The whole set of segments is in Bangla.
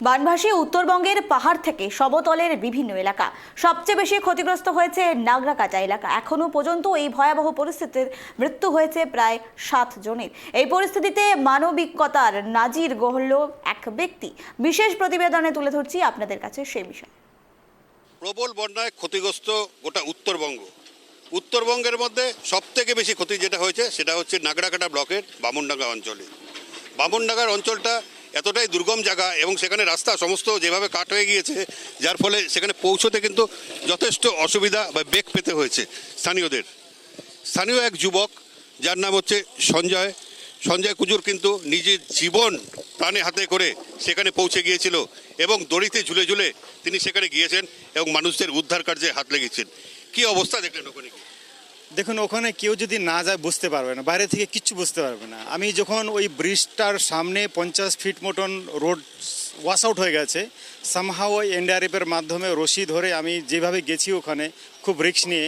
বানভাসী উত্তরবঙ্গের পাহাড় থেকে সমতলের বিভিন্ন এলাকা। সবচেয়ে বেশি ক্ষতিগ্রস্ত হয়েছে নাগরাকাটা এলাকা। এখনো পর্যন্ত এই ভয়াবহ পরিস্থিতির মৃত্যু হয়েছে প্রায় 7 জনের। এই পরিস্থিতিতে মানবিকতার নাজির গড়ল এক ব্যক্তি। বিশেষ প্রতিবেদনে তুলে ধরছি আপনাদের কাছে সেই বিষয়। প্রবল বন্যায় ক্ষতিগ্রস্ত গোটা উত্তরবঙ্গের মধ্যে সবথেকে বেশি ক্ষতি যেটা হয়েছে সেটা হচ্ছে নাগরাকাটা ব্লকের বামনডাঙ্গা অঞ্চলে। বামনডাঙ্গার অঞ্চলটা এতটাই দুর্গম জায়গা এবং সেখানে রাস্তা সমস্ত যেভাবে কাট হয়ে গিয়েছে, যার ফলে সেখানে পৌঁছতে কিন্তু যথেষ্ট অসুবিধা বা বেগ পেতে হয়েছে স্থানীয়দের। স্থানীয় এক যুবক যার নাম হচ্ছে সঞ্জয় কুজুর কিন্তু নিজের জীবন প্রাণে হাতে করে সেখানে পৌঁছে গিয়েছিল এবং দড়িতে ঝুলে ঝুলে তিনি সেখানে গিয়েছেন এবং মানুষদের উদ্ধার কার্যে হাত লেগেছেন। কি অবস্থা দেখলেন ওখানে? দেখুন, ওখানে কেউ যদি না যায় বুঝতে পারবে না, বাইরে থেকে কিচ্ছু বুঝতে পারবে না। আমি যখন ওই ব্রিজটার সামনে 50 ফিট মতন রোড ওয়াশ আউট হয়ে গেছে, সামহাও ওই এনডিআরএফের মাধ্যমে রশি ধরে আমি যেভাবে গেছি ওখানে খুব রিস্ক নিয়ে,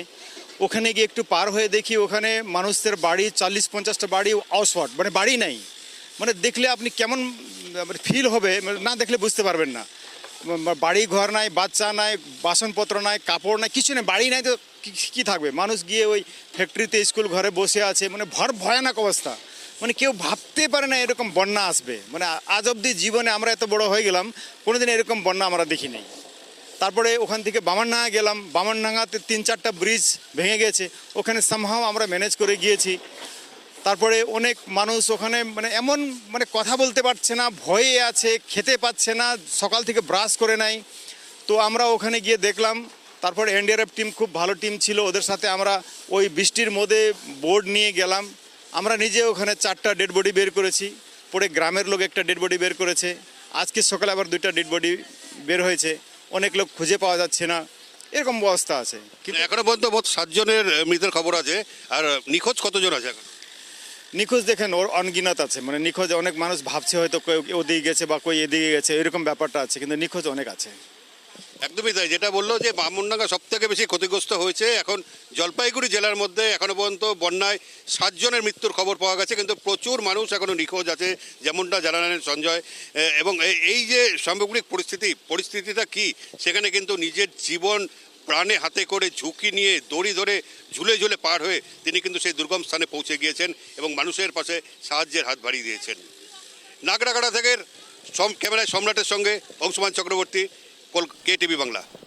ওখানে গিয়ে একটু পার হয়ে দেখি ওখানে মানুষদের বাড়ি 40-50টা বাড়ি আউটস্পট, মানে বাড়ি নাই। মানে দেখলে আপনি কেমন ফিল হবে, না দেখলে বুঝতে পারবেন না। বাড়ি ঘর নাই, বাচ্চা নাই, বাসনপত্র নাই, কাপড় নাই, কিছু নেই, বাড়ি নাই তো কী থাকবে। মানুষ গিয়ে ওই ফ্যাক্টরিতে স্কুল ঘরে বসে আছে, মানে ভয়ানক অবস্থা। মানে কেউ ভাবতে পারে না এরকম বন্যা আসবে। মানে আজ অবধি জীবনে আমরা এত বড় হয়ে গেলাম, কোনোদিন এরকম বন্যা আমরা দেখিনি। তারপরে ওখান থেকে বামনডাঙ্গা গেলাম, বামনডাঙ্গাতে 3-4টা ব্রিজ ভেঙে গেছে, ওখানে সামহাও আমরা ম্যানেজ করে গিয়েছি। তারপরে অনেক মানুষ ওখানে এমন কথা বলতে পারছে না, ভয়ে আছে, খেতে পাচ্ছে না, সকাল থেকে ব্রাশ করে নাই। তো আমরা ওখানে গিয়ে দেখলাম। তারপরে এনডিআরএফ টিম খুব ভালো টিম ছিল, ওদের সাথে আমরা ওই বৃষ্টির মধ্যে বোর্ড নিয়ে গেলাম। আমরা নিজে ওখানে 4টা ডেড বডি বের করেছি, পরে গ্রামের লোক একটা ডেড বডি বের করেছে। আজকে সকালে আবার 2টা ডেড বডি বের হয়েছে। অনেক লোক খুঁজে পাওয়া যাচ্ছে না, এরকম অবস্থা আছে। কিন্তু এখনো পর্যন্ত মোট 7 জনের মৃতের খবর আছে। আর নিখোঁজ কতজন আছে এখন? নিখোঁজ দেখেন ওর অনগিনত আছে, নিখোঁজ অনেক মানুষ ভাবছে হয়তো কেউ ওদিকে গেছে বা কই এদিকে গেছে, এরকম ব্যাপারটা আছে, কিন্তু নিখোঁজ অনেক আছে। একদমই তাই। যেটা বললো যে বামনডাঙ্গা সব থেকে বেশি ক্ষতিগ্রস্ত হয়েছে। এখন জলপাইগুড়ি জেলার মধ্যে এখনো পর্যন্ত বন্যায় 7 জনের মৃত্যুর খবর পাওয়া গেছে, কিন্তু প্রচুর মানুষ এখনো নিখোঁজ আছে, যেমনটা জানালেন সঞ্জয়। এবং এই যে সামগ্রিক পরিস্থিতিটা কি, সেখানে কিন্তু নিজের জীবন প্রাণে হাতে করে ঝুঁকি নিয়ে দড়ি ধরে ঝুলে ঝুলে পার হয়ে তিনি কিন্তু সেই দুর্গম স্থানে পৌঁছে গিয়েছেন এবং মানুষের পাশে সাহায্যের হাত বাড়িয়ে দিয়েছেন। নাগরাকাটা থেকে ক্যামেরায় সম্রাটের সঙ্গে অংশুমান চক্রবর্তী, KTV বাংলা।